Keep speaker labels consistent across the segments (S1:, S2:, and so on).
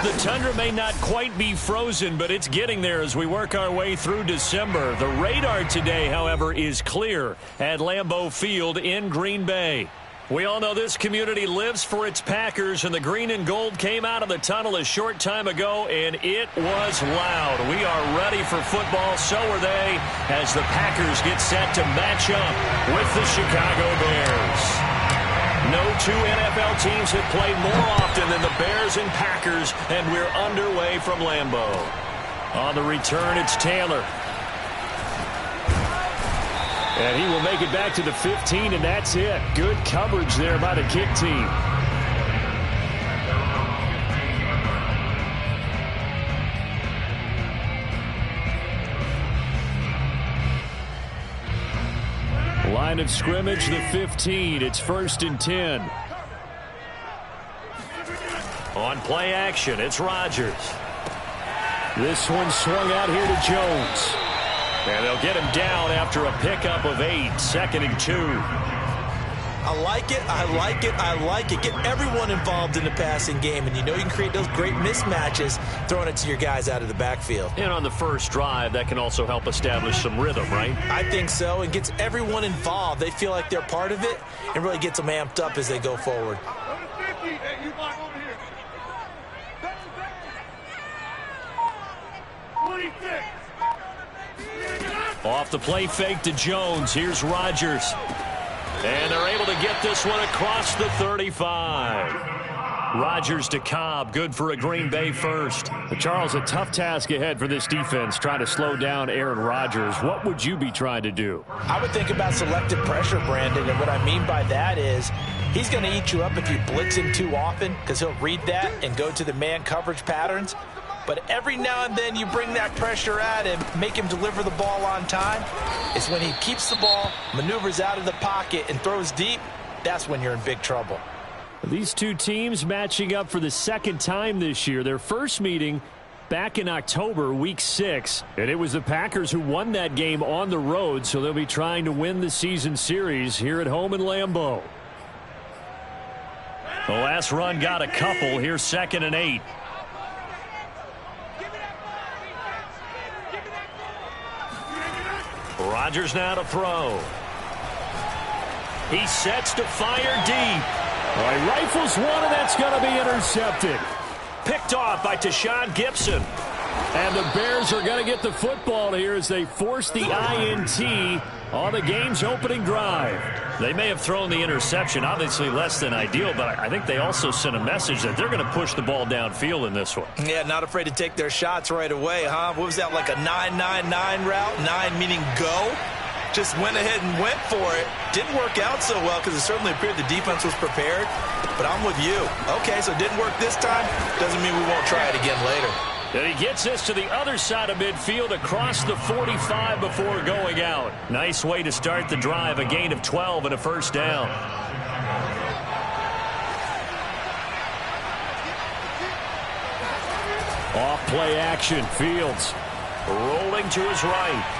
S1: The tundra may not quite be frozen, but it's getting there as we work our way through December. The radar today, however, is clear at Lambeau Field in Green Bay. We all know this community lives for its Packers, and the green and gold came out of the tunnel a short time ago, and it was loud. We are ready for football, so are they, as the Packers get set to match up with the Chicago Bears. No two NFL teams have played more often than the Bears and Packers, and we're underway from Lambeau. On the return, it's Taylor. And he will make it back to the 15, and that's it. Good coverage there by the kick team. Line of scrimmage, the 15. It's 1st and 10. On play action, it's Rodgers. This one swung out here to Jones. And they'll get him down after a pickup of 8, 2nd and 2.
S2: I like it, I like it, I like it. Get everyone involved in the passing game, and you know you can create those great mismatches throwing it to your guys out of the backfield.
S1: And on the first drive, that can also help establish some rhythm, right?
S2: I think so, and gets everyone involved. They feel like they're part of it, and really gets them amped up as they go forward.
S1: Off the play fake to Jones. Here's Rodgers. And they're able to get this one across the 35. Rodgers to Cobb. Good for a Green Bay first.
S3: But Charles, a tough task ahead for this defense, trying to slow down Aaron Rodgers. What would you be trying to do?
S2: I would think about selective pressure, Brandon, and what I mean by that is he's going to eat you up if you blitz him too often, because he'll read that and go to the man coverage patterns. But every now and then you bring that pressure at him, make him deliver the ball on time. It's when he keeps the ball, maneuvers out of the pocket, and throws deep, that's when you're in big trouble.
S3: These two teams matching up for the second time this year. Their first meeting back in October, week 6. And it was the Packers who won that game on the road, so they'll be trying to win the season series here at home in Lambeau.
S1: The last run got a couple. Here's 2nd and 8. Rodgers now to throw. He sets to fire deep.
S3: All right, rifles one, and that's going to be intercepted.
S1: Picked off by Tashawn Gibson.
S3: And the Bears are going to get the football here as they force the INT on the game's opening drive.
S1: They may have thrown the interception, obviously less than ideal, but I think they also sent a message that they're going to push the ball downfield in this one.
S2: Yeah, not afraid to take their shots right away, huh? What was that, like a 9-9-9 route? 9 meaning go? Just went ahead and went for it. Didn't work out so well because it certainly appeared the defense was prepared, but I'm with you. Okay, so it didn't work this time. Doesn't mean we won't try it again later.
S1: And he gets this to the other side of midfield across the 45 before going out. Nice way to start the drive, a gain of 12 and a first down.
S3: Off play action, Fields
S1: rolling to his right.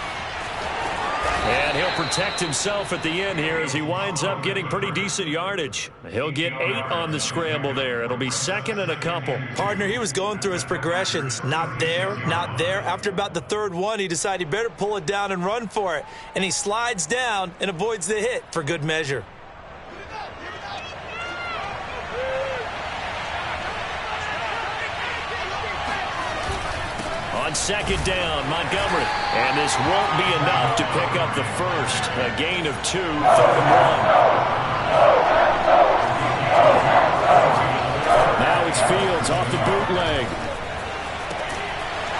S1: And he'll protect himself at the end here as he winds up getting pretty decent yardage. He'll get 8 on the scramble there. It'll be 2nd and a couple.
S2: Partner, he was going through his progressions. Not there, not there. After about the 3rd one, he decided he better pull it down and run for it. And he slides down and avoids the hit for good measure.
S1: On 2nd down, Montgomery. And this won't be enough to pick up the first. A gain of 2, 3rd and 1.
S3: Now it's Fields off the bootleg.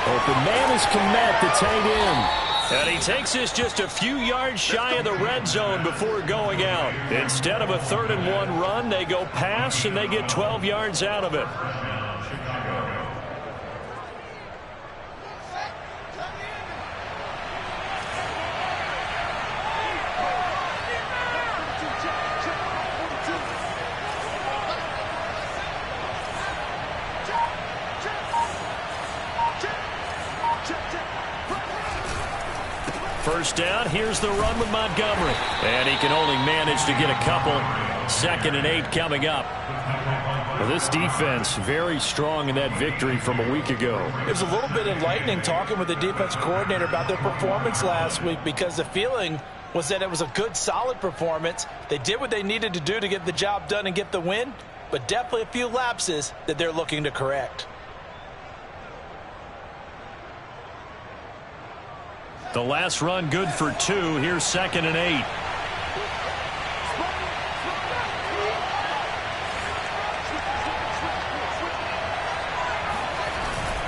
S3: Open man is Kmet, the tight end.
S1: And he takes this just a few yards shy of the red zone before going out. Instead of a 3rd and 1 run, they go pass and they get 12 yards out of it. First down, here's the run with Montgomery. And he can only manage to get a couple. 2nd and 8 coming up.
S3: Well, this defense very strong in that victory from a week ago.
S2: It was a little bit enlightening talking with the defense coordinator about their performance last week, because the feeling was that it was a good, solid performance. They did what they needed to do to get the job done and get the win, but definitely a few lapses that they're looking to correct.
S1: The last run good for 2. Here's 2nd and 8.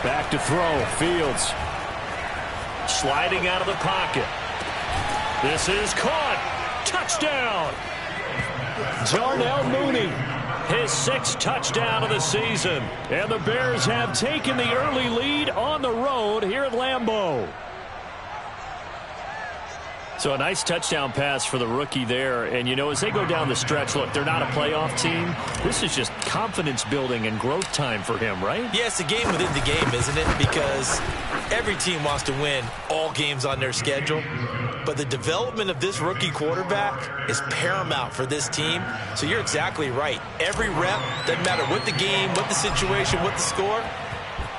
S3: Back to throw. Fields.
S1: Sliding out of the pocket. This is caught. Touchdown.
S3: Darnell Mooney.
S1: His 6th touchdown of the season.
S3: And the Bears have taken the early lead on the road here at Lambeau.
S1: So a nice touchdown pass for the rookie there. And, you know, as they go down the stretch, look, they're not a playoff team. This is just confidence building and growth time for him, right?
S2: Yeah, it's a game within the game, isn't it? Because every team wants to win all games on their schedule. But the development of this rookie quarterback is paramount for this team. So you're exactly right. Every rep, doesn't matter what the game, what the situation, what the score,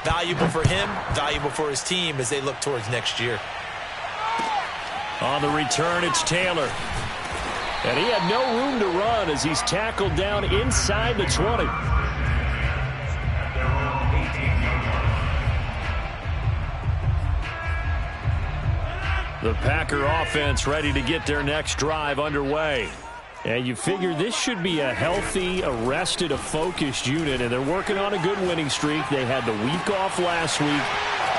S2: valuable for him, valuable for his team as they look towards next year.
S1: On the return, it's Taylor.
S3: And he had no room to run as he's tackled down inside the 20.
S1: The Packer offense ready to get their next drive underway.
S3: And you figure this should be a healthy, a rested, a focused unit, and they're working on a good winning streak. They had the week off last week.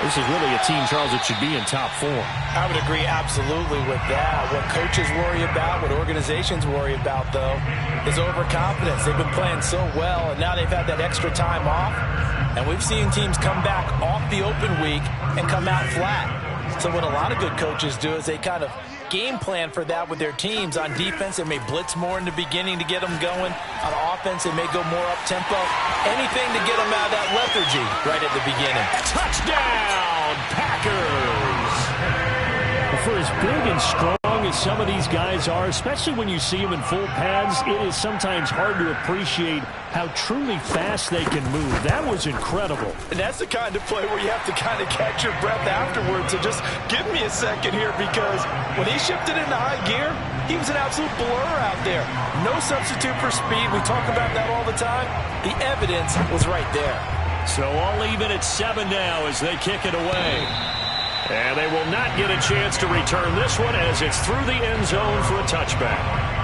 S3: This is really a team, Charles, that should be in top form.
S2: I would agree absolutely with that. What coaches worry about, what organizations worry about, though, is overconfidence. They've been playing so well, and now they've had that extra time off. And we've seen teams come back off the open week and come out flat. So what a lot of good coaches do is they kind of game plan for that with their teams. On defense, they may blitz more in the beginning to get them going. On offense, they may go more up-tempo. Anything to get them out of that lethargy right at the beginning.
S1: Touchdown, Packers!
S3: For as big and strong as some of these guys are, especially when you see them in full pads, it is sometimes hard to appreciate how truly fast they can move. That was incredible.
S2: And that's the kind of play where you have to kind of catch your breath afterwards and just give me a second here, because when he shifted into high gear, he was an absolute blur out there. No substitute for speed. We talk about that all the time. The evidence was right there.
S1: So I'll leave it at 7 now as they kick it away. And they will not get a chance to return this one as it's through the end zone for a touchback.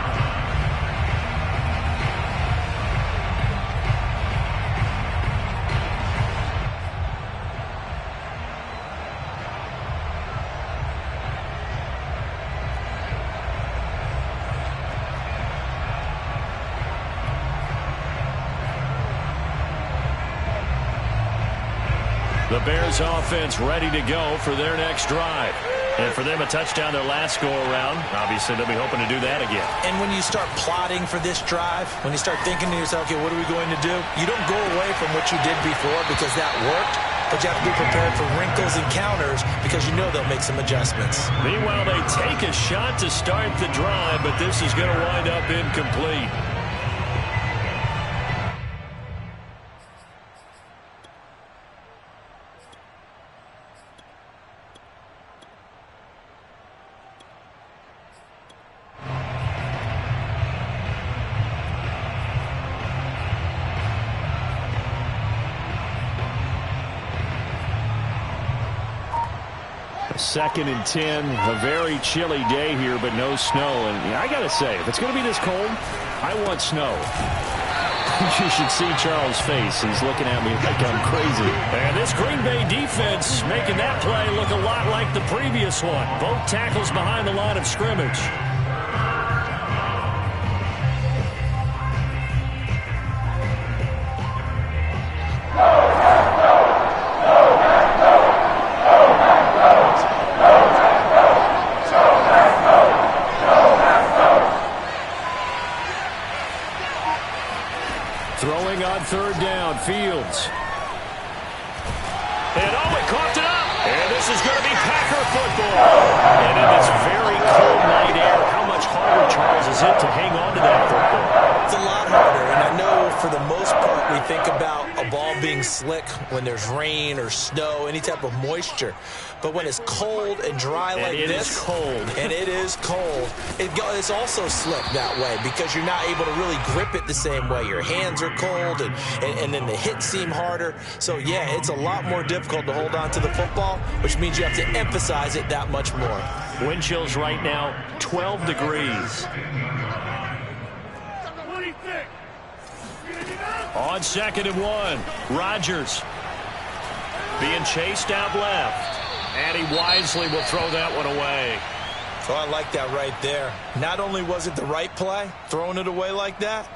S1: The Bears offense ready to go for their next drive. And for them, a touchdown their last go-around. Obviously, they'll be hoping to do that again.
S2: And when you start plotting for this drive, when you start thinking to yourself, okay, what are we going to do? You don't go away from what you did before because that worked, but you have to be prepared for wrinkles and counters because you know they'll make some adjustments.
S1: Meanwhile, they take a shot to start the drive, but this is going to wind up incomplete.
S3: Second and 10, a very chilly day here, but no snow. And I got to say, if it's going to be this cold, I want snow. You should see Charles' face. He's looking at me like I'm crazy.
S1: And this Green Bay defense making that play look a lot like the previous one. Both tackles behind the line of scrimmage.
S3: Throwing on third down, Fields.
S1: And he coughed it up. And this is going to be Packer football. And in this very cold night air, how much harder, Charles, is it to hang on to that football?
S2: It's a lot harder, and I know for the most part we think about a ball being slick when there's rain or snow, any type of moisture. But when it's cold and dry like this, and it is cold, it's also slick that way because you're not able to really grip it the same way. Your hands are cold, and then the hits seem harder. So, yeah, it's a lot more difficult to hold on to the football, which means you have to emphasize it that much more.
S1: Wind chills right now, 12 degrees. On 2nd and 1, Rodgers being chased out left. And he wisely will throw that one away.
S2: So I like that right there. Not only was it the right play, throwing it away like that,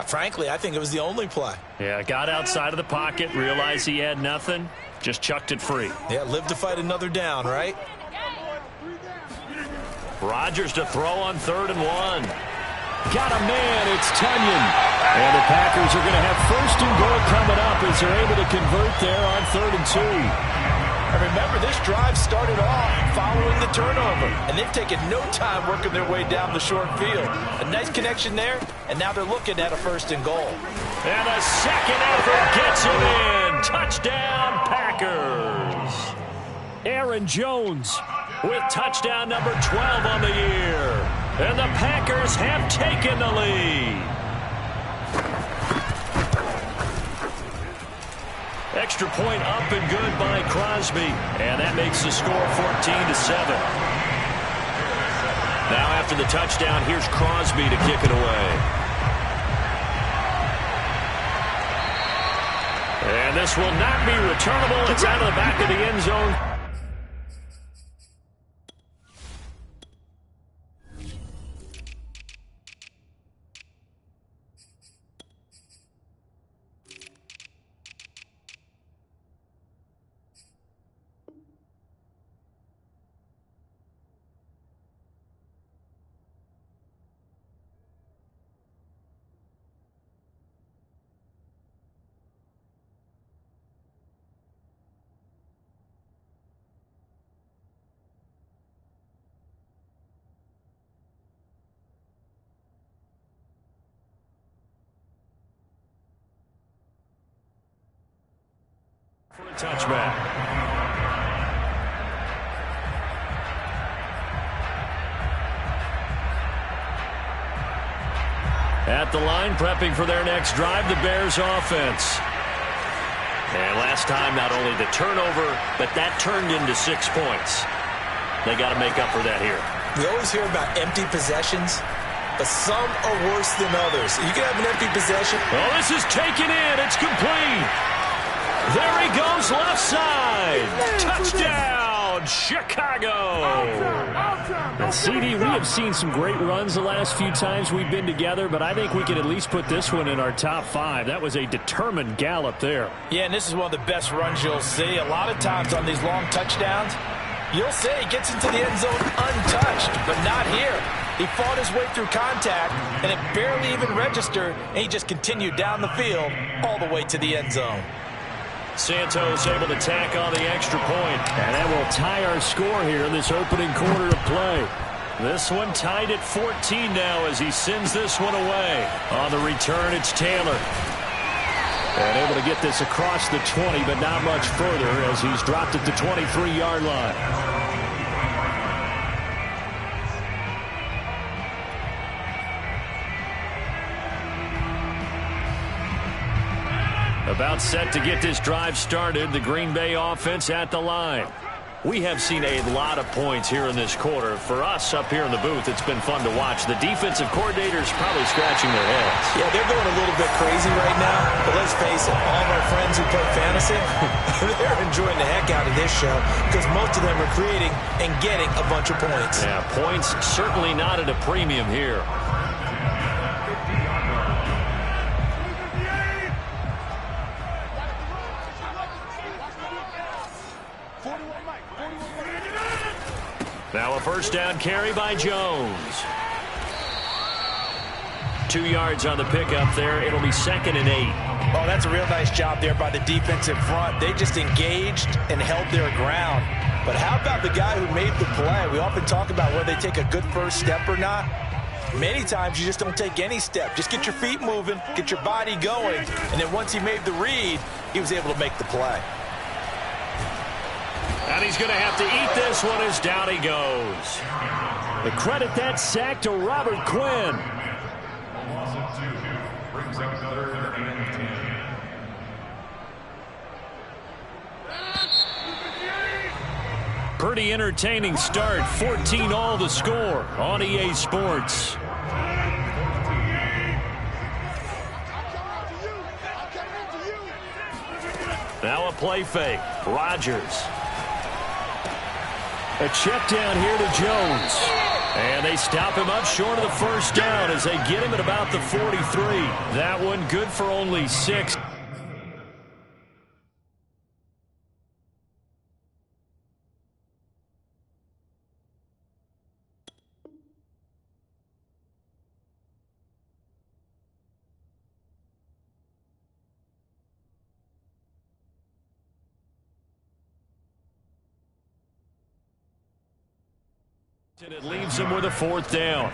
S2: frankly, I think it was the only play.
S1: Yeah, got outside of the pocket, realized he had nothing, just chucked it free.
S2: Yeah, live to fight another down, right?
S1: Rodgers to throw on 3rd and 1.
S3: Got a man, it's Tunyon. And the Packers are going to have 1st and goal coming up as they're able to convert there on 3rd and 2.
S2: And remember, this drive started off following the turnover, and they've taken no time working their way down the short field. A nice connection there, and now they're looking at a 1st and goal.
S1: And a second effort gets it in. Touchdown, Packers.
S3: Aaron Jones
S1: with touchdown number 12 on the year. And the Packers have taken the lead. Extra point up and good by Crosby. And that makes the score 14-7. Now after the touchdown, here's Crosby to kick it away. And this will not be returnable. It's out of the back of the end zone. For a touchback. At the line, prepping for their next drive, the Bears offense. And last time, not only the turnover, but that turned into 6 points. They got to make up for that here.
S2: We always hear about empty possessions, but some are worse than others. You can have an empty possession.
S1: Oh, this is taken in. It's complete. There he goes, left side. Touchdown, Chicago.
S3: And CD, we have seen some great runs the last few times we've been together, but I think we can at least put this one in our top 5. That was a determined gallop there.
S2: Yeah, and this is one of the best runs you'll see. A lot of times on these long touchdowns, you'll say he gets into the end zone untouched, but not here. He fought his way through contact, and it barely even registered, and he just continued down the field all the way to the end zone.
S1: Santos able to tack on the extra point.
S3: And that will tie our score here in this opening quarter of play.
S1: This one tied at 14 now as he sends this one away. On the return, it's Taylor.
S3: And able to get this across the 20, but not much further as he's dropped at the 23-yard line.
S1: About set to get this drive started, the Green Bay offense at the line. We have seen a lot of points here in this quarter. For us up here in the booth, it's been fun to watch. The defensive coordinators probably scratching their heads.
S2: Yeah, they're going a little bit crazy right now. But let's face it, all of our friends who play fantasy, they're enjoying the heck out of this show because most of them are creating and getting a bunch of points.
S1: Yeah, points certainly not at a premium here. Now a first down carry by Jones. 2 yards on the pickup there. It'll be 2nd and 8.
S2: Oh, that's a real nice job there by the defensive front. They just engaged and held their ground. But how about the guy who made the play? We often talk about whether they take a good first step or not. Many times you just don't take any step. Just get your feet moving, get your body going, and then once he made the read, he was able to make the play.
S1: And he's going to have to eat this one as down he goes.
S3: The credit that sack to Robert Quinn.
S4: Brings up 3rd and 10.
S1: Pretty entertaining start. 14-all the score on EA Sports. Now a play fake. Rodgers.
S3: A check down here to Jones.
S1: And they stop him up short of the first down as they get him at about the 43. That one good for only 6. And it leaves him with a 4th down.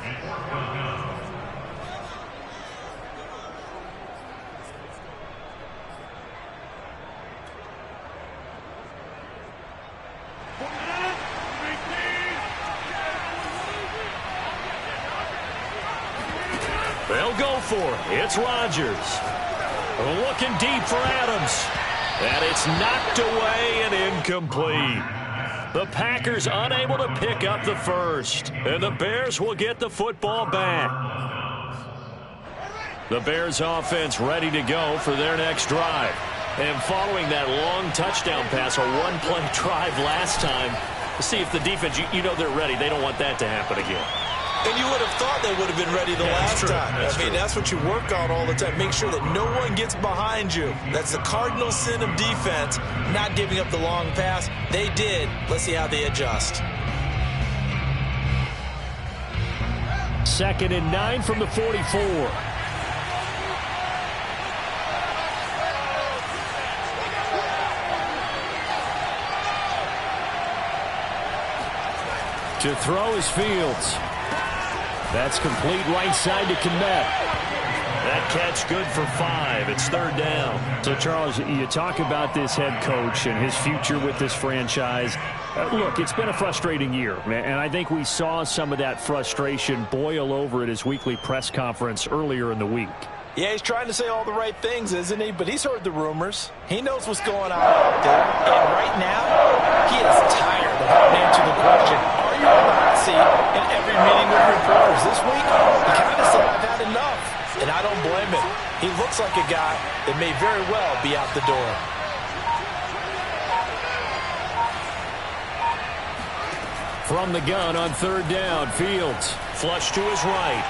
S1: They'll go for it. It's Rodgers. Looking deep for Adams. And it's knocked away and incomplete. The Packers unable to pick up the first. And the Bears will get the football back. The Bears offense ready to go for their next drive. And following that long touchdown pass, a one-play drive last time, to see if the defense, you know they're ready. They don't want that to happen again.
S2: And you would have thought they would have been ready the last time. I mean, that's what you work on all the time. Make sure that no one gets behind you. That's the cardinal sin of defense, not giving up the long pass. They did. Let's see how they adjust.
S3: 2nd and 9 from the 44. To throw is Fields. That's complete right side to Kmet.
S1: That catch good for 5. It's 3rd down.
S3: So, Charles, you talk about this head coach and his future with this franchise. Look, it's been a frustrating year, and I think we saw some of that frustration boil over at his weekly press conference earlier in the week.
S2: Yeah, he's trying to say all the right things, isn't he? But he's heard the rumors. He knows what's going on out there. And right now, he is tired of having to answer the question, are you on the hot seat in every meeting with reporters? This week, he kind of said, I've had enough. And I don't blame him. He looks like a guy that may very well be out the door.
S3: From the gun on 3rd down, Fields.
S1: Flush to his right.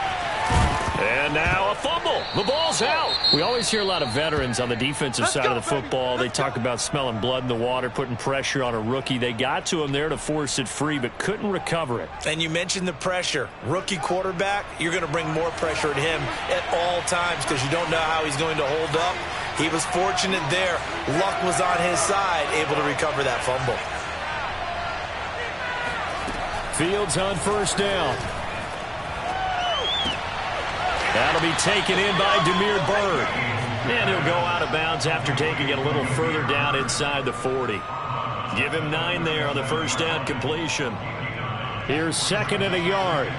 S1: And now a fumble. The ball's out.
S3: We always hear a lot of veterans on the defensive side of the football. They talk about smelling blood in the water, putting pressure on a rookie. They got to him there to force it free, but couldn't recover it.
S2: And you mentioned the pressure. Rookie quarterback, you're going to bring more pressure at him at all times because you don't know how he's going to hold up. He was fortunate there. Luck was on his side, able to recover that fumble.
S3: Fields on 1st down.
S1: That'll be taken in by Damiere Byrd. And he'll go out of bounds after taking it a little further down inside the 40. Give him 9 there on the 1st down completion.
S3: Here's 2nd and a yard.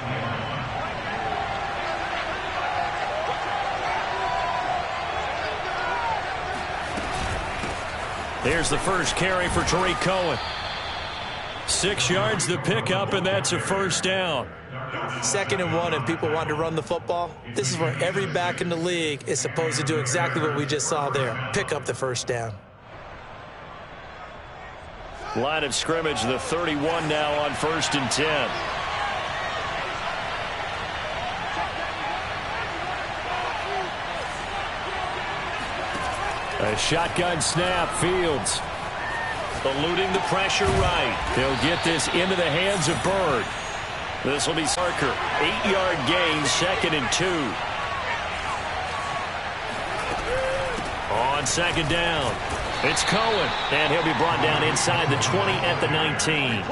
S1: There's the first carry for Tariq Cohen. 6 yards the pickup, and that's a 1st down.
S2: 2nd and 1, and people want to run the football. This is where every back in the league is supposed to do exactly what we just saw there. Pick up the 1st down.
S1: Line of scrimmage, the 31 now on 1st and 10.
S3: A shotgun snap, Fields.
S1: Eluding the pressure right.
S3: They'll get this into the hands of Byrd.
S1: This will be Sarker. 8-yard gain, 2nd and 2. On on second down. It's Cohen, and he'll be brought down inside the 20 at the 19.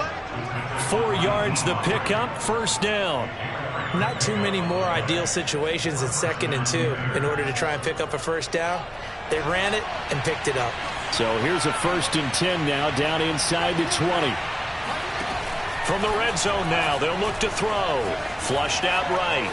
S1: 4 yards the pickup, first down.
S2: Not too many more ideal situations at 2nd and 2 in order to try and pick up a first down. They ran it and picked it up.
S3: So here's a 1st and 10 now, down inside the 20.
S1: From the red zone now, they'll look to throw. Flushed out right.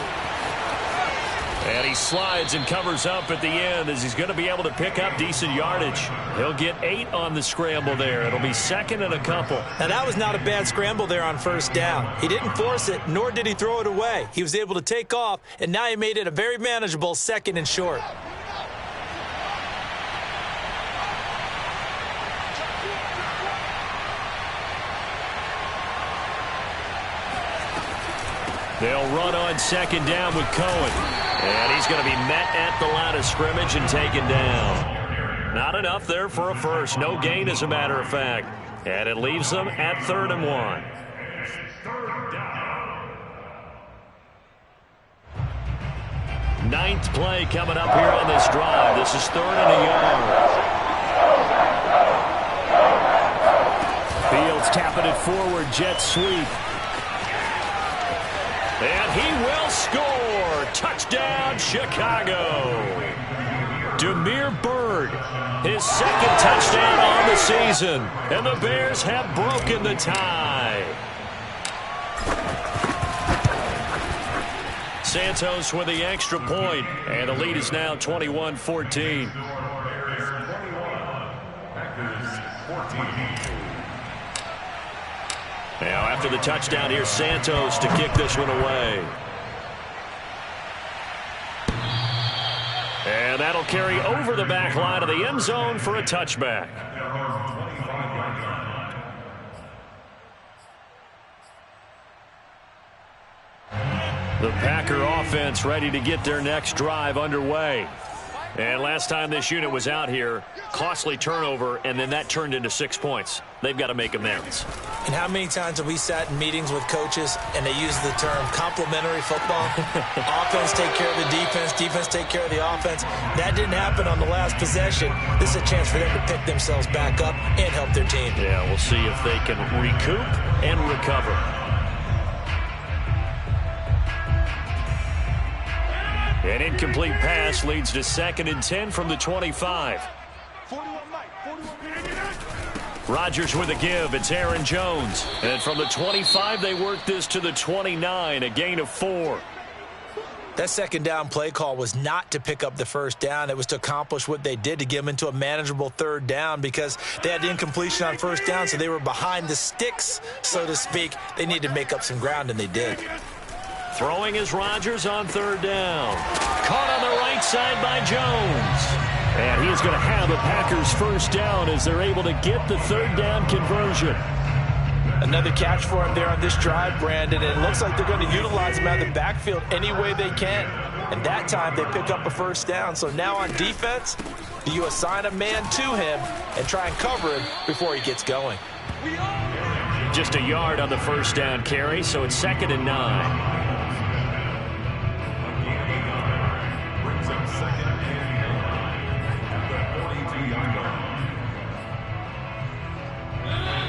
S1: And he slides and covers up at the end as he's going to be able to pick up decent yardage. He'll get 8 on the scramble there. It'll be 2nd and a couple.
S2: Now, that was not a bad scramble there on first down. He didn't force it, nor did he throw it away. He was able to take off, and now he made it a very manageable 2nd and short.
S1: They'll run on 2nd down with Cohen. And he's going to be met at the line of scrimmage and taken down. Not enough there for a first. No gain, as a matter of fact. And it leaves them at 3rd and 1. Ninth play coming up here on this drive. This is 3rd and a yard.
S3: Fields tapping it forward, jet sweep.
S1: And he will score. Touchdown, Chicago. Damiere Byrd, his 2nd touchdown on the season. And the Bears have broken the tie. Santos with the extra point. And the lead is now 21-14. Now, after the touchdown, here's Santos to kick this one away. And that'll carry over the back line of the end zone for a touchback. The Packer offense ready to get their next drive underway. And last time this unit was out here, costly turnover, and then that turned into 6 points. They've got to make amends.
S2: And how many times have we sat in meetings with coaches and they use the term complementary football? Offense take care of the defense, defense take care of the offense. That didn't happen on the last possession. This is a chance for them to pick themselves back up and help their team.
S1: Yeah, we'll see if they can recoup and recover. An incomplete pass leads to 2nd and 10 from the 25. Rodgers with a give. It's Aaron Jones. And from the 25, they work this to the 29, a gain of 4.
S2: That 2nd down play call was not to pick up the first down. It was to accomplish what they did, to get them into a manageable 3rd down, because they had the incompletion on first down, so they were behind the sticks, so to speak. They needed to make up some ground, and they did.
S1: Throwing is Rodgers on 3rd down. Caught on the right side by Jones. And he is going to have a Packers first down as they're able to get the 3rd down conversion.
S2: Another catch for him there on this drive, Brandon. And it looks like they're going to utilize him out of the backfield any way they can. And that time they pick up a first down. So now on defense, do you assign a man to him and try and cover him before he gets going?
S1: Just a yard on the first down carry, so it's 2nd and 9.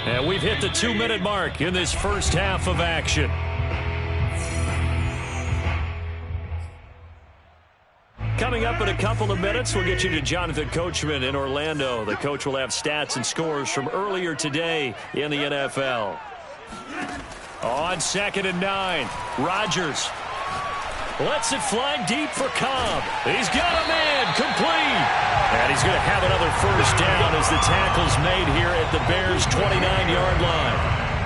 S1: And we've hit the 2-minute mark in this first half of action. Coming up in a couple of minutes, we'll get you to Jonathan Coachman in Orlando. The coach will have stats and scores from earlier today in the NFL. On 2nd and 9, Rodgers lets it fly deep for Cobb. He's got a man, complete. And he's going to have another first down as the tackle's made here at the Bears' 29-yard line.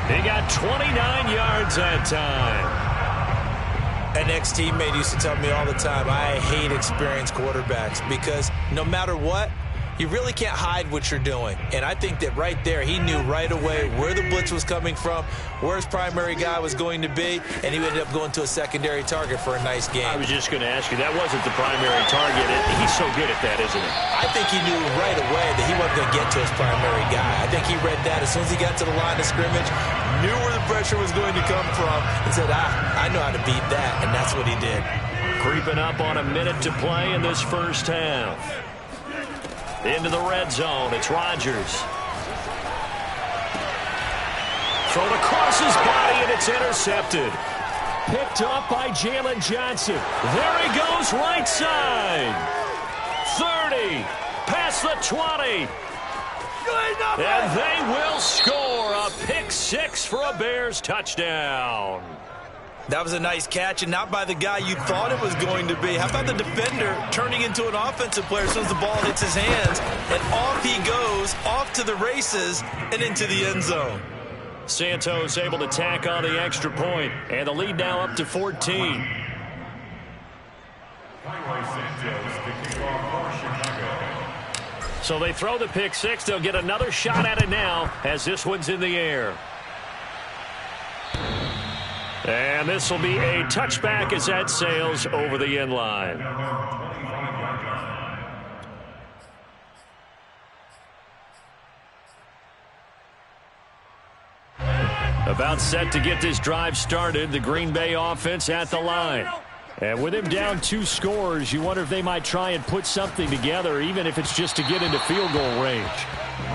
S1: He got 29 yards that time.
S2: An ex-teammate used to tell me all the time, I hate experienced quarterbacks because no matter what, you really can't hide what you're doing. And I think that right there, he knew right away where the blitz was coming from, where his primary guy was going to be, and he ended up going to a secondary target for a nice game.
S1: I was just going to ask you, that wasn't the primary target. He's so good at that, isn't he?
S2: I think he knew right away that he wasn't going to get to his primary guy. I think he read that as soon as he got to the line of scrimmage, knew where the pressure was going to come from, and said, I know how to beat that, and that's what he did.
S1: Creeping up on a minute to play in this first half. Into the red zone. It's Rodgers. Thrown across his body, and it's intercepted. Picked up by Jalen Johnson. There he goes, right side. 30, past the 20. And they will score a pick six for a Bears touchdown.
S2: That was a nice catch, and not by the guy you thought it was going to be. How about the defender turning into an offensive player as soon as the ball hits his hands, and off he goes, off to the races, and into the end zone.
S1: Santos able to tack on the extra point, and the lead now up to 14. So they throw the pick six. They'll get another shot at it now as this one's in the air. And this will be a touchback as that sails over the end line. About set to get this drive started, the Green Bay offense at the line. And with him down 2 scores, you wonder if they might try and put something together, even if it's just to get into field goal range.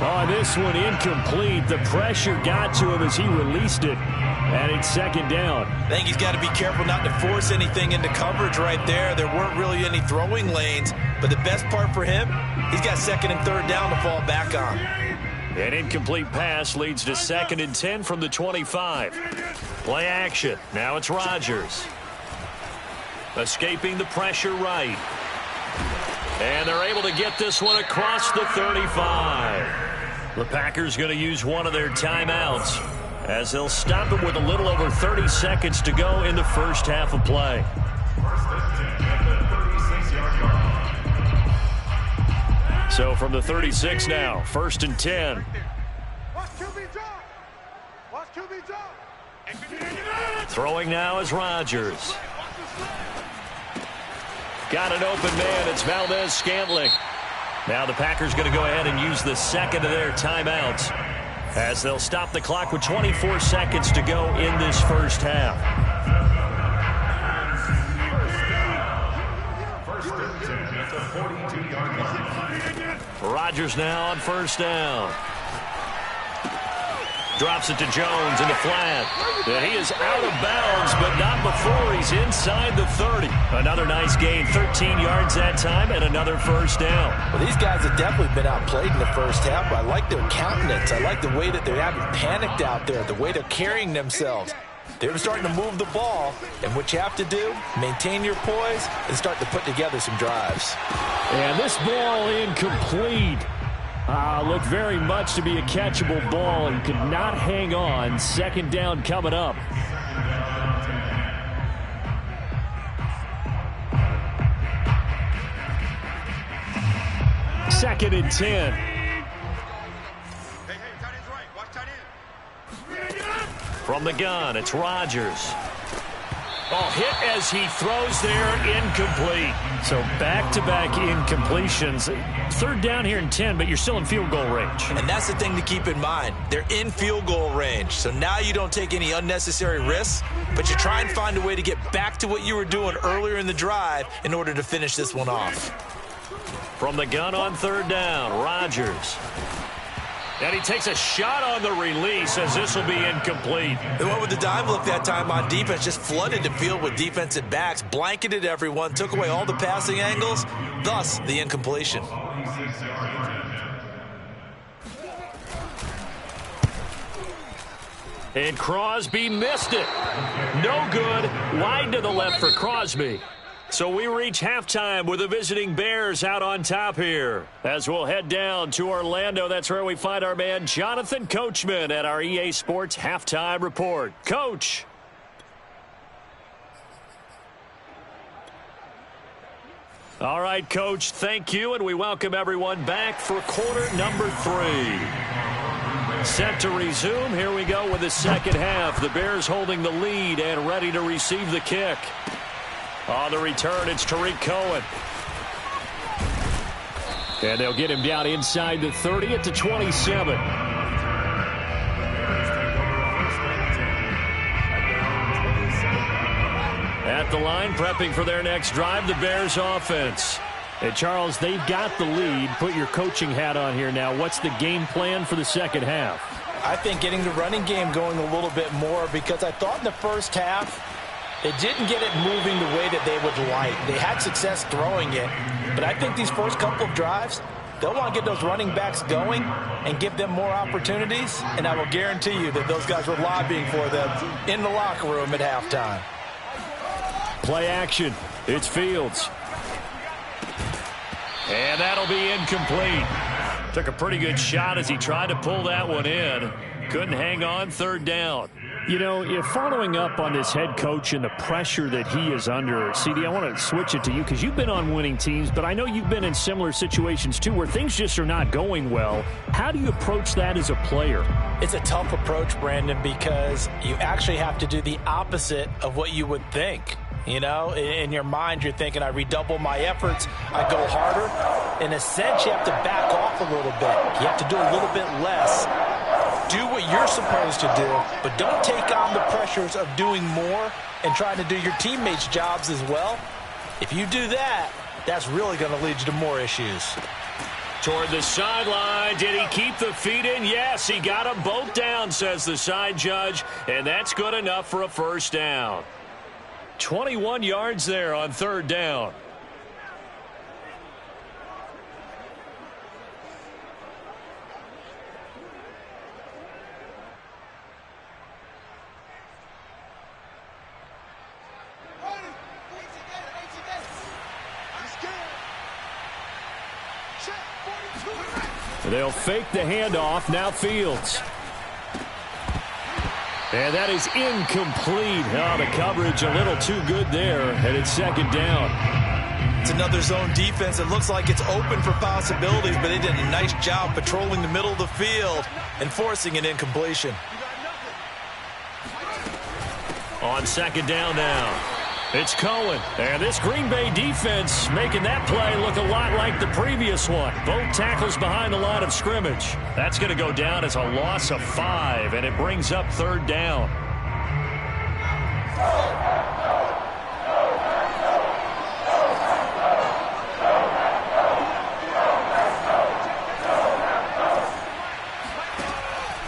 S1: Oh, this one incomplete. The pressure got to him as he released it, and it's second down.
S2: I think he's got to be careful not to force anything into coverage right there. There weren't really any throwing lanes, but the best part for him, he's got second and third down to fall back on.
S1: An incomplete pass leads to 2nd and 10 from the 25. Play action. Now it's Rodgers. Escaping the pressure right. And they're able to get this one across the 35. The Packers going to use one of their timeouts as they'll stop it with a little over 30 seconds to go in the first half of play. So from the 36 now, 1st and 10. Throwing now is Rodgers. Got an open man. It's Valdez-Scantling. Now the Packers going to go ahead and use the second of their timeouts as they'll stop the clock with 24 seconds to go in this first half. Rodgers now on 1st down. Drops it to Jones in the flat. And he is out of bounds, but not before he's inside the 30. Another nice gain, 13 yards that time, and another 1st down.
S2: Well, these guys have definitely been outplayed in the first half, but I like their countenance. I like the way that they haven't panicked out there, the way they're carrying themselves. They're starting to move the ball, and what you have to do, maintain your poise and start to put together some drives.
S3: And this ball incomplete. Looked very much to be a catchable ball and could not hang on. 2nd down coming up. Second and 10.
S1: From the gun, it's Rodgers. Oh, hit as he throws there, incomplete.
S3: So back-to-back incompletions. 3rd down here and 10, but you're still in field goal range.
S2: And that's the thing to keep in mind. They're in field goal range. So now you don't take any unnecessary risks, but you try and find a way to get back to what you were doing earlier in the drive in order to finish this one off.
S1: From the gun on 3rd down, Rodgers. And he takes a shot on the release as this will be incomplete.
S2: They went with the dime look that time on defense, just flooded the field with defensive backs, blanketed everyone, took away all the passing angles, thus the incompletion.
S1: And Crosby missed it. No good. Wide to the left for Crosby. So we reach halftime with the visiting Bears out on top here. As we'll head down to Orlando, that's where we find our man Jonathan Coachman at our EA Sports Halftime Report. Coach. All right, Coach, thank you, and we welcome everyone back for quarter number 3. Set to resume. Here we go with the second half. The Bears holding the lead and ready to receive the kick. On the return, it's Tariq Cohen. And they'll get him down inside the 30 at the 27. At the line, prepping for their next drive, the Bears offense.
S3: And Charles, they've got the lead. Put your coaching hat on here now. What's the game plan for the second half?
S2: I think getting the running game going a little bit more, because I thought in the first half it didn't get it moving the way that they would like. They had success throwing it, but I think these first couple of drives, they'll want to get those running backs going and give them more opportunities, and I will guarantee you that those guys were lobbying for them in the locker room at halftime.
S3: Play action. It's Fields.
S1: And that'll be incomplete. Took a pretty good shot as he tried to pull that one in. Couldn't hang on, third down.
S3: You know, following up on this head coach and the pressure that he is under, CD, I want to switch it to you because you've been on winning teams, but I know you've been in similar situations too where things just are not going well. How do you approach that as a player?
S2: It's a tough approach, Brandon, because you actually have to do the opposite of what you would think. You know, in your mind, you're thinking, I redouble my efforts, I go harder. In a sense, you have to back off a little bit. You have to do a little bit less. Do what you're supposed to do, but don't take on the pressures of doing more and trying to do your teammates' jobs as well. If you do that, that's really going to lead you to more issues.
S1: Toward the sideline. Did he keep the feet in? Yes, he got them both down, says the side judge, and that's good enough for a first down. 21 yards there on third down. They'll fake the handoff. Now Fields. And that is incomplete. Oh, the coverage a little too good there, and it's second down.
S2: It's another zone defense. It looks like it's open for possibilities, but they did a nice job patrolling the middle of the field and forcing an incompletion.
S1: On second down now, it's Cohen. And this Green Bay defense making that play look a lot like the previous one. Both tackles behind the line of scrimmage. That's going to go down as a loss of 5, and it brings up third down.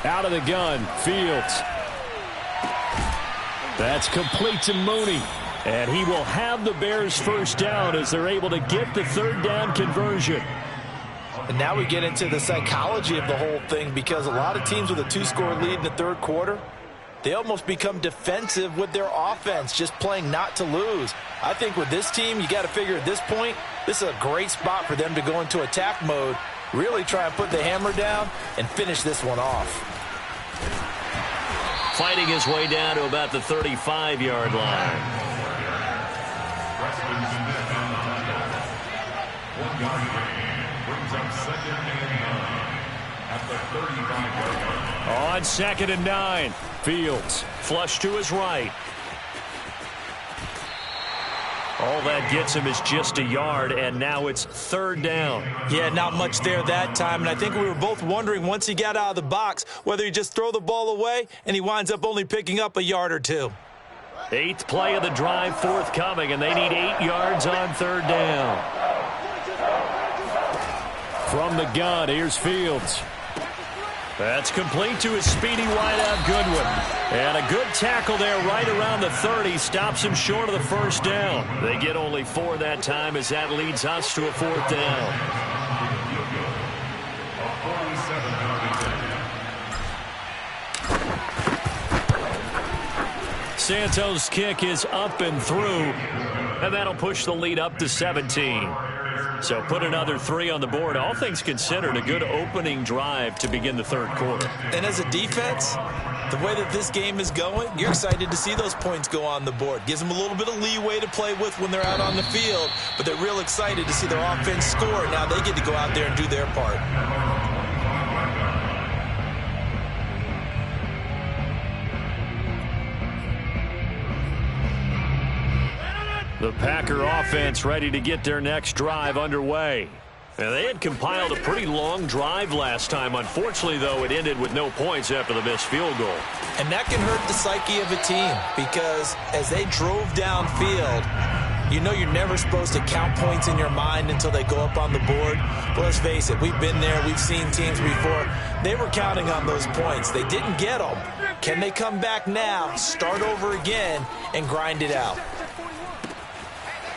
S3: Out of the gun, Fields. That's complete to Mooney. And he will have the Bears first down as they're able to get the third down conversion.
S2: And now we get into the psychology of the whole thing, because a lot of teams with a 2-score lead in the third quarter, they almost become defensive with their offense, just playing not to lose. I think with this team, you got to figure at this point, this is a great spot for them to go into attack mode, really try and put the hammer down and finish this one off.
S1: Fighting his way down to about the 35-yard line. On second and 9, Fields flush to his right. All that gets him is just a yard, and now it's third down.
S2: Yeah, not much there that time, and I think we were both wondering once he got out of the box whether he just throw the ball away, and he winds up only picking up a yard or two.
S1: 8th play of the drive forthcoming, and they need 8 yards on third down.
S3: From the gun, here's Fields.
S1: That's complete to his speedy wideout Goodwin. And a good tackle there right around the 30. Stops him short of the first down. They get only 4 that time as that leads us to a fourth down. Santos' kick is up and through. And that'll push the lead up to 17. So put another 3 on the board. All things considered, a good opening drive to begin the third quarter.
S2: And as a defense, the way that this game is going, you're excited to see those points go on the board. Gives them a little bit of leeway to play with when they're out on the field, but they're real excited to see their offense score. Now they get to go out there and do their part.
S1: The Packer offense ready to get their next drive underway. Now, they had compiled a pretty long drive last time. Unfortunately, though, it ended with no points after the missed field goal.
S2: And that can hurt the psyche of a team, because as they drove downfield, You know you're never supposed to count points in your mind until they go up on the board. But let's face it, we've been there. We've seen teams before. They were counting on those points. They didn't get them. Can they come back now, start over again, and grind it out?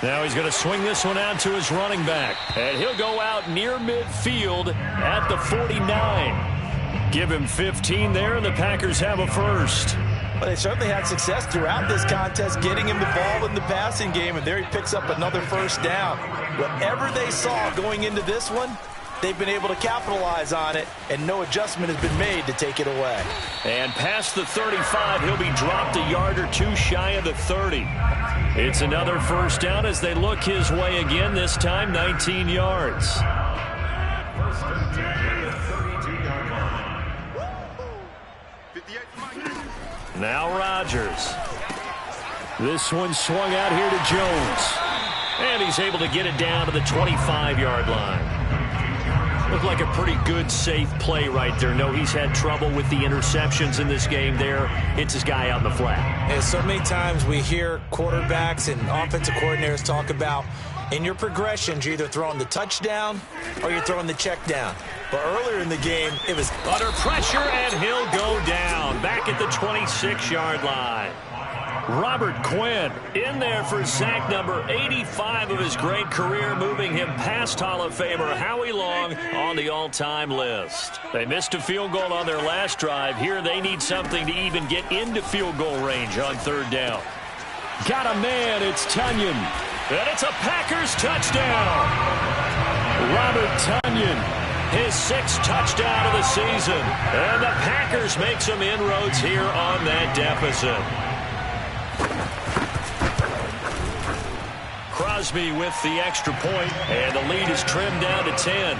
S1: Now he's going to swing this one out to his running back. And he'll go out near midfield at the 49. Give him 15 there, and the Packers have a first.
S2: Well, they certainly had success throughout this contest getting him the ball in the passing game, and there he picks up another first down. Whatever they saw going into this one, they've been able to capitalize on it, and no adjustment has been made to take it away.
S1: And past the 35, he'll be dropped a yard or two shy of the 30. It's another first down as they look his way again, this time 19 yards. Now Rodgers. This one swung out here to Jones. And he's able to get it down to the 25-yard line. Looked like a pretty good, safe play right there. No, he's had trouble with the interceptions in this game there. Hits his guy out in the flat.
S2: And so many times we hear quarterbacks and offensive coordinators talk about in your progressions, you're either throwing the touchdown or you're throwing the check down. But earlier in the game, it was
S1: under pressure, and he'll go down back at the 26-yard line. Robert Quinn in there for sack number 85 of his great career, moving him past Hall of Famer Howie Long on the all-time list. They missed a field goal on their last drive. Here they need something to even get into field goal range on third down. Got a man, it's Tunyon. And it's a Packers touchdown. Robert Tunyon. His sixth touchdown of the season. And the Packers make some inroads here on that deficit. Crosby with the extra point, and the lead is trimmed down to 10.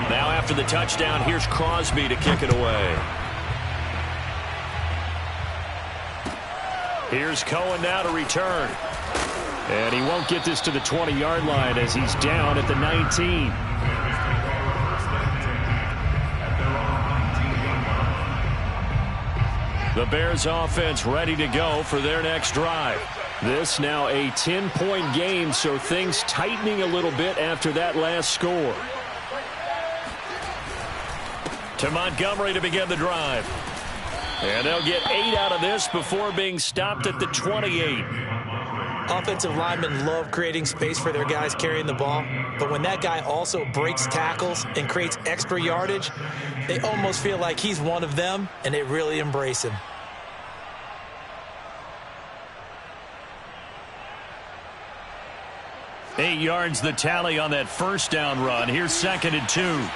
S1: Now after the touchdown, here's Crosby to kick it away. Here's Cohen now to return. And he won't get this to the 20-yard line as he's down at the 19. The Bears offense ready to go for their next drive. This now a 10-point game, so things tightening a little bit after that last score. To Montgomery to begin the drive. And they'll get 8 out of this before being stopped at the 28.
S2: Offensive linemen love creating space for their guys carrying the ball, but when that guy also breaks tackles and creates extra yardage, they almost feel like he's one of them, and they really embrace him.
S1: Eight yards the tally on that first down run. Here's 2nd and 2.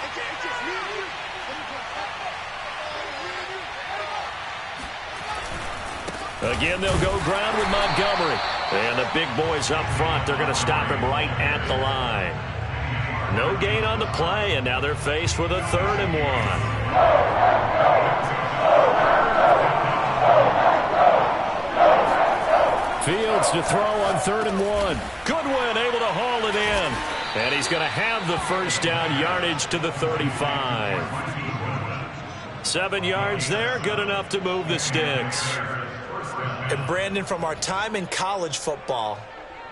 S1: Again, they'll go ground with Montgomery. And the big boys up front, they're going to stop him right at the line. No gain on the play, and now they're faced with a 3rd and 1. Fields to throw on 3rd and 1. Goodwin able to haul it in. And he's going to have the first down, yardage to the 35. 7 yards there, good enough to move the sticks.
S2: And Brandon, from our time in college football,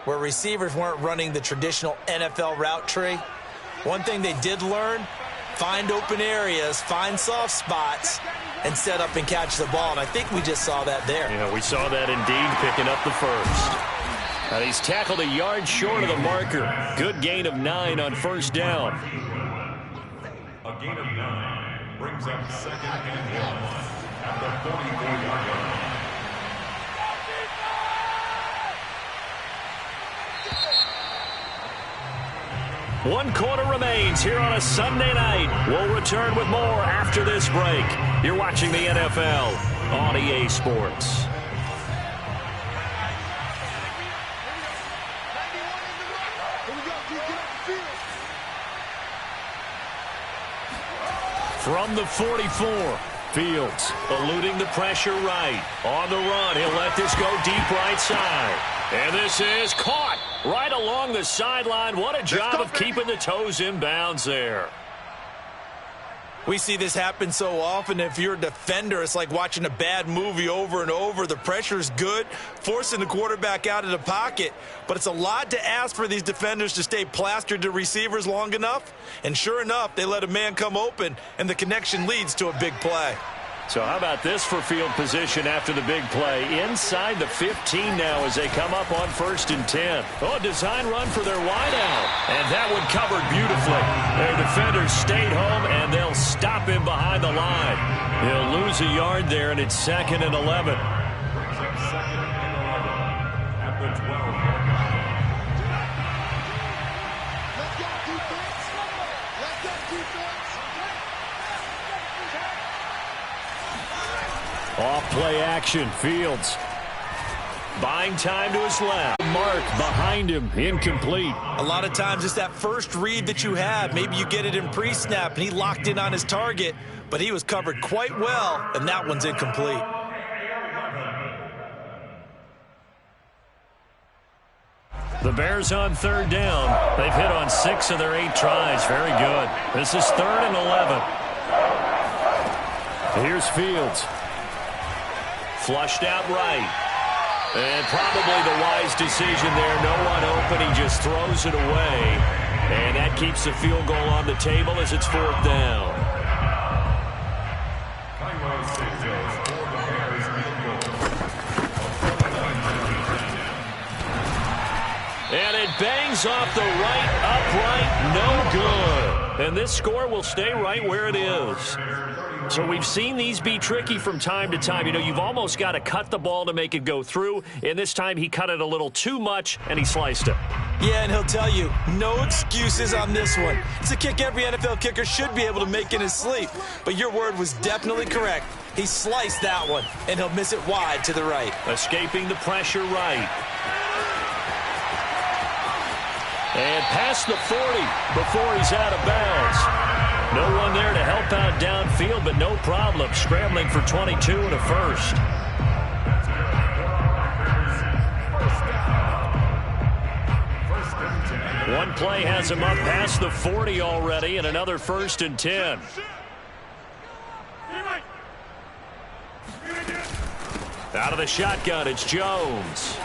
S2: where receivers weren't running the traditional NFL route tree, one thing they did learn, find open areas, find soft spots, and set up and catch the ball. And I think we just saw that there.
S1: Yeah, we saw that indeed, picking up the first. And he's tackled a yard short of the marker. Good gain of 9 on first down.
S4: A gain of 9 brings up 2nd and 1 at the 44-yard line.
S1: One quarter remains here on a Sunday night. We'll return with more after this break. You're watching the NFL on EA Sports. From the 44, Fields eluding the pressure right. On the run, he'll let this go deep right side. And this is caught right along the sideline. What a job of keeping the toes in bounds there.
S2: We see this happen so often. If you're a defender, it's like watching a bad movie over and over. The pressure's good, forcing the quarterback out of the pocket. But it's a lot to ask for these defenders to stay plastered to receivers long enough. And sure enough, they let a man come open, and the connection leads to a big play.
S1: So how about this for field position after the big play? Inside the 15 now as they come up on 1st and 10. Oh, design run for their wideout. And that one covered beautifully. Their defenders stayed home, and they'll stop him behind the line. He'll lose a yard there, and it's 2nd and 11.
S4: Brings up 2nd and 11 at the 12.
S3: Off play action, Fields. Buying time to his left. Mark behind him, incomplete.
S2: A lot of times it's that first read that you have. Maybe you get it in pre-snap, and he locked in on his target, but he was covered quite well, and that one's incomplete.
S3: The Bears on 3rd down. They've hit on 6 of their 8 tries. Very good. This is 3rd and 11. Here's Fields.
S1: Flushed out right. And probably the wise decision there. No one open. He just throws it away. And that keeps the field goal on the table as it's 4th down. And it bangs off the right upright. No good. And this score will stay right where it is. So we've seen these be tricky from time to time. You know, you've almost got to cut the ball to make it go through. And this time he cut it a little too much, and he sliced it.
S2: Yeah, and he'll tell you, no excuses on this one. It's a kick every NFL kicker should be able to make in his sleep. But your word was definitely correct. He sliced that one, and he'll miss it wide to the right.
S1: Escaping the pressure right. And past the 40 before he's out of bounds. No one there to help out downfield, but no problem. Scrambling for 22 and a first. One play has him up past the 40 already, and another 1st and 10. Out of the shotgun, it's Jones.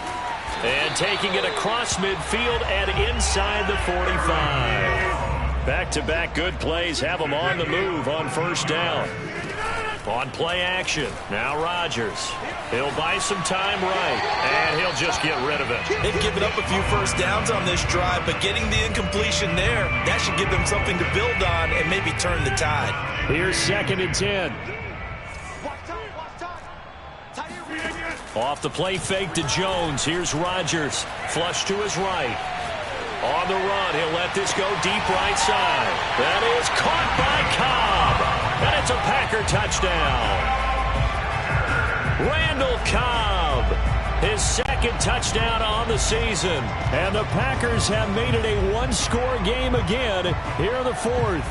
S1: And taking it across midfield and inside the 45. Back-to-back good plays have him on the move on 1st down. On play action, now Rodgers. He'll buy some time right, and he'll just get rid of it.
S2: They've given up a few first downs on this drive, but getting the incompletion there, that should give them something to build on and maybe turn the tide.
S3: Here's 2nd and 10.
S1: Off the play fake to Jones. Here's Rodgers. Flush to his right. On the run, he'll let this go deep right side. That is caught by Cobb. And it's a Packer touchdown. Randall Cobb, his 2nd touchdown on the season.
S3: And the Packers have made it a one-score game again here in the 4th.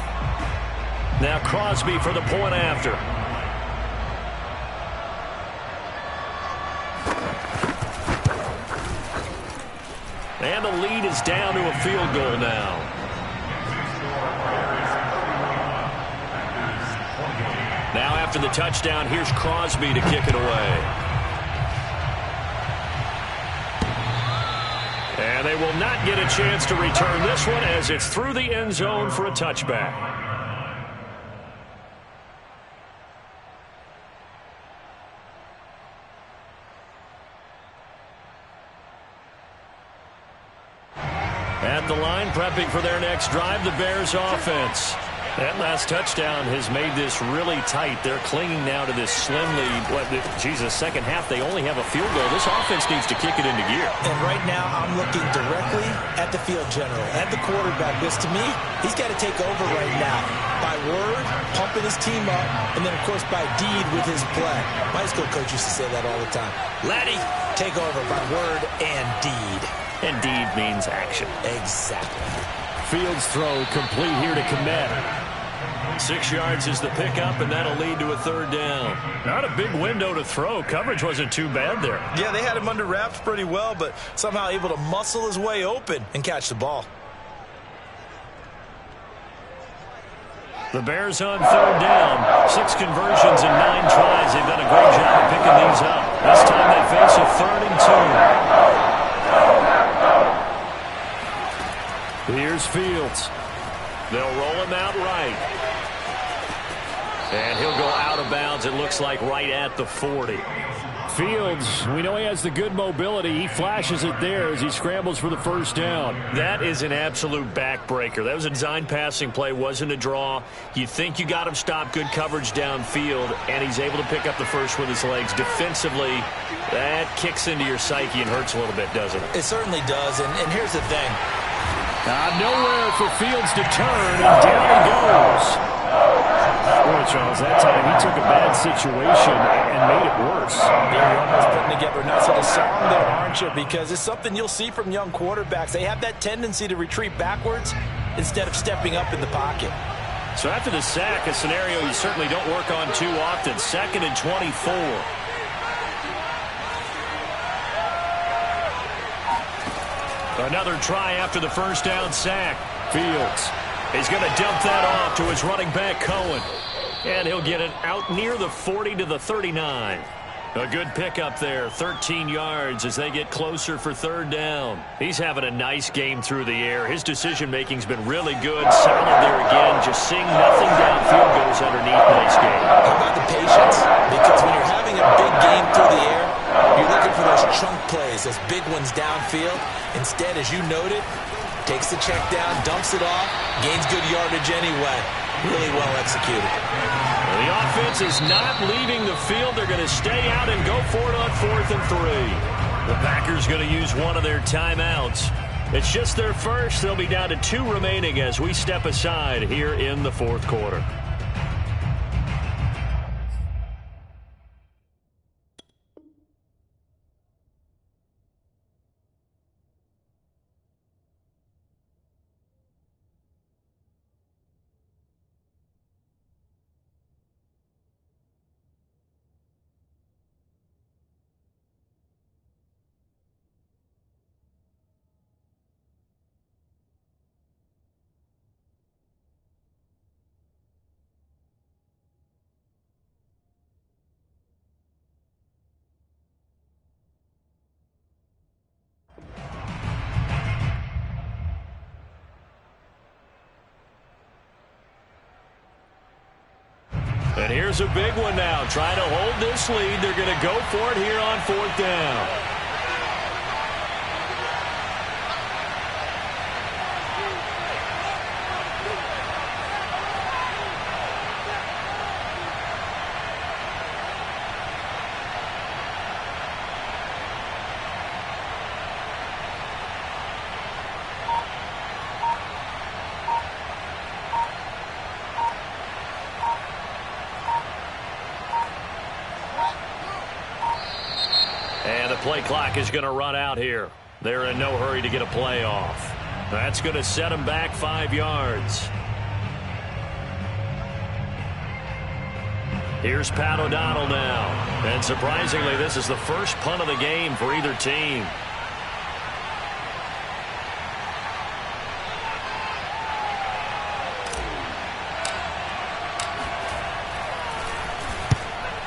S1: Now Crosby for the point after. And the lead is down to a field goal now. Now after the touchdown, here's Crosby to kick it away. And they will not get a chance to return this one as it's through the end zone for a touchback. At the line, prepping for their next drive, the Bears offense. That last touchdown has made this really tight. They're clinging now to this slim lead. Second half, they only have a field goal. This offense needs to kick it into gear.
S2: And right now, I'm looking directly at the field general, at the quarterback, because to me, he's got to take over right now. By word, pumping his team up, and then, of course, by deed with his play. My school coach used to say that all the time. Laddie, take over by word and deed.
S1: And deed means action.
S2: Exactly.
S3: Fields throw complete here to Komet.
S1: 6 yards is the pickup, and that'll lead to a 3rd down.
S3: Not a big window to throw. Coverage wasn't too bad there.
S2: Yeah, they had him under wraps pretty well, but somehow able to muscle his way open and catch the ball.
S1: The Bears on third down. 6 conversions in 9 tries. They've done a great job of picking these up. This time they face a 3rd and 2. Here's Fields. They'll roll him out right. And he'll go out of bounds, it looks like, right at the 40.
S3: Fields, we know he has the good mobility. He flashes it there as he scrambles for the first down.
S1: That is an absolute backbreaker. That was a design passing play, wasn't a draw. You think you got him stopped, good coverage downfield, and he's able to pick up the first with his legs. Defensively, that kicks into your psyche and hurts a little bit, doesn't it?
S2: It certainly does, and here's the thing.
S3: Nowhere for Fields to turn, and down he goes. Boy, Charles, that time he took a bad situation and made it worse.
S2: You're almost putting together a nice little song there, aren't you? Because it's something you'll see from young quarterbacks. They have that tendency to retreat backwards instead of stepping up in the pocket.
S1: So after the sack, a scenario you certainly don't work on too often. 2nd and 24. Another try after the first down sack. Fields. He's going to dump that off to his running back, Cohen. And he'll get it out near the 40 to the 39. A good pickup there, 13 yards as they get closer for 3rd down. He's having a nice game through the air. His decision-making's been really good, solid there again. Just seeing nothing downfield goes underneath. Nice game.
S2: How about the patience? Because when you're having a big game through the air, you're looking for those chunk plays, those big ones downfield. Instead, as you noted, takes the check down, dumps it off, gains good yardage anyway. Really well executed.
S1: The offense is not leaving the field. They're going to stay out and go for it on 4th and 3. The Packers going to use one of their timeouts. It's just their first. They'll be down to 2 remaining as we step aside here in the 4th quarter. And here's a big one now. Trying to hold this lead. They're going to go for it here on 4th down. And the play clock is going to run out here. They're in no hurry to get a play off. That's going to set them back 5 yards. Here's Pat O'Donnell now. And surprisingly, this is the first punt of the game for either team.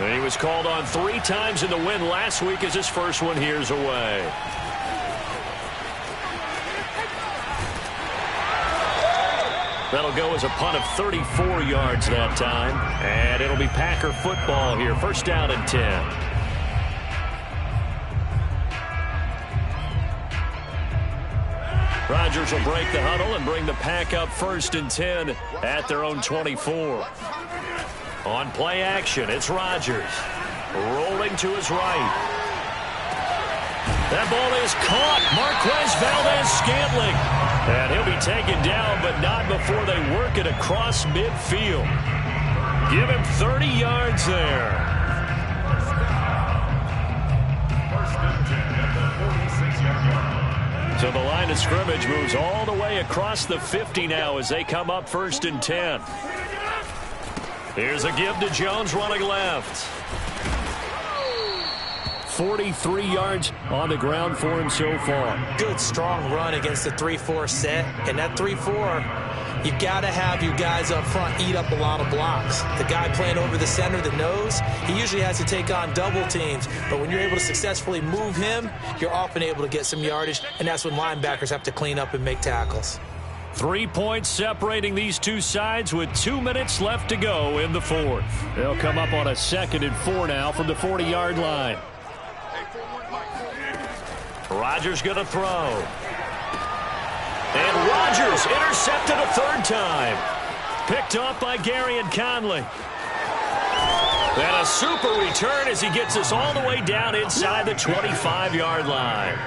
S1: And he was called on 3 times in the win last week as his first one here's away. That'll go as a punt of 34 yards that time. And it'll be Packer football here. 1st down and 10. Rodgers will break the huddle and bring the Pack up 1st and 10 at their own 24. On play action, it's Rodgers. Rolling to his right. That ball is caught. Marquez Valdez-Scantling. And he'll be taken down, but not before they work it across midfield. Give him 30 yards there.
S4: 1st and 10 at the 46-yard line.
S1: So the line of scrimmage moves all the way across the 50 now as they come up 1st and 10. Here's a give to Jones running left.
S3: 43 yards on the ground for him so far.
S2: Good, strong run against the 3-4 set. And that 3-4, You've got to have your guys up front eat up a lot of blocks. The guy playing over the center, the nose, he usually has to take on double teams. But when you're able to successfully move him, you're often able to get some yardage, and that's when linebackers have to clean up and make tackles.
S1: 3 points separating these two sides with 2 minutes left to go in the fourth.
S3: They'll come up on a 2nd and 4 now from the 40-yard line.
S1: Rodgers going to throw. And Rodgers intercepted a 3rd time. Picked off by Gary and Conley. And a super return as he gets us all the way down inside the 25-yard line.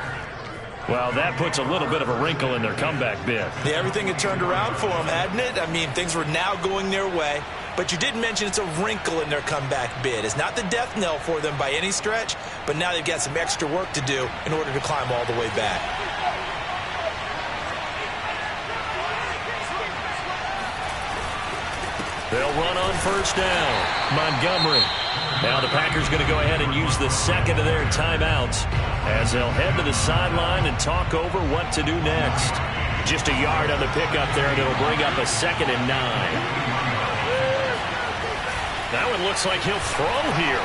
S1: Well, that puts a little bit of a wrinkle in their comeback bid.
S2: Yeah, everything had turned around for them, hadn't it? I mean, things were now going their way. But you did mention it's a wrinkle in their comeback bid. It's not the death knell for them by any stretch, but now they've got some extra work to do in order to climb all the way back.
S1: They'll run on 1st down. Montgomery. Now the Packers going to go ahead and use the 2nd of their timeouts as they'll head to the sideline and talk over what to do next. Just a yard on the pickup there, and it'll bring up a 2nd and 9. That one looks like he'll throw here.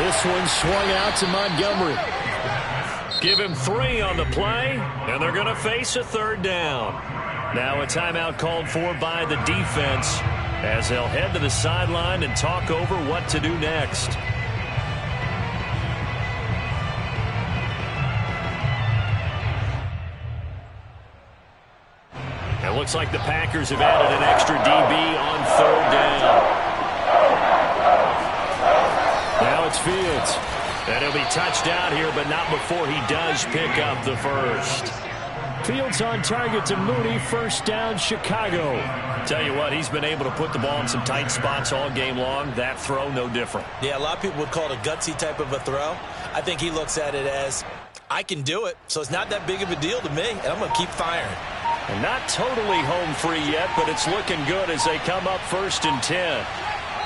S3: This one swung out to Montgomery.
S1: Give him 3 on the play, and they're going to face a 3rd down. Now a timeout called for by the defense as they'll head to the sideline and talk over what to do next. It looks like the Packers have added an extra DB on 3rd down. Now it's Fields. And he'll be touched out here, but not before he does pick up the 1st.
S3: Fields on target to Mooney. 1st down, Chicago.
S1: Tell you what, he's been able to put the ball in some tight spots all game long. That throw, no different.
S2: Yeah, a lot of people would call it a gutsy type of a throw. I think he looks at it as, I can do it, so it's not that big of a deal to me, and I'm going to keep firing.
S1: And not totally home free yet, but it's looking good as they come up 1st and 10.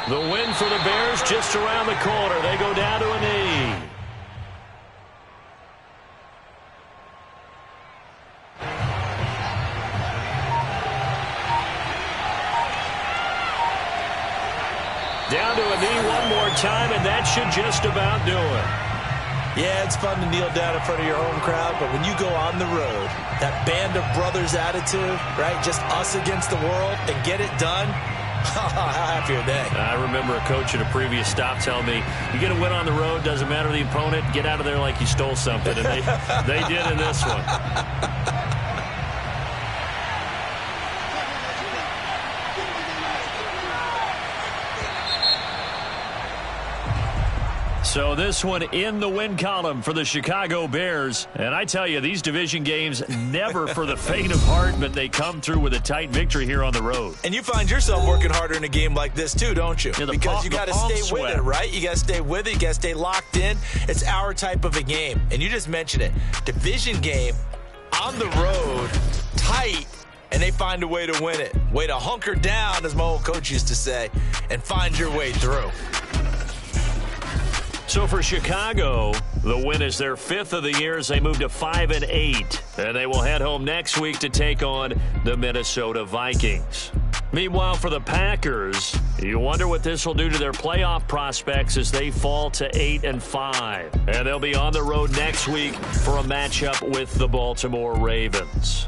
S1: The win for the Bears just around the corner. They go down to a knee. Down to a knee one more time, and that should just about do it.
S2: Yeah, it's fun to kneel down in front of your home crowd, but when you go on the road, that band of brothers attitude, right, just us against the world, and get it done, how happy are they?
S1: I remember a coach at a previous stop telling me, you get a win on the road, doesn't matter the opponent, get out of there like you stole something, and they did in this one. So this one in the win column for the Chicago Bears. And I tell you, these division games never for the faint of heart, but they come through with a tight victory here on the road.
S2: And you find yourself working harder in a game like this too, don't you?
S1: Yeah,
S2: because you got to stay with it, right? You got to stay with it. You got to stay locked in. It's our type of a game. And you just mentioned it. Division game, on the road, tight, and they find a way to win it. Way to hunker down, as my old coach used to say, and find your way through.
S1: So for Chicago, the win is their 5th of the year as they move to 5-8. And they will head home next week to take on the Minnesota Vikings. Meanwhile, for the Packers, you wonder what this will do to their playoff prospects as they fall to 8-5. And they'll be on the road next week for a matchup with the Baltimore Ravens.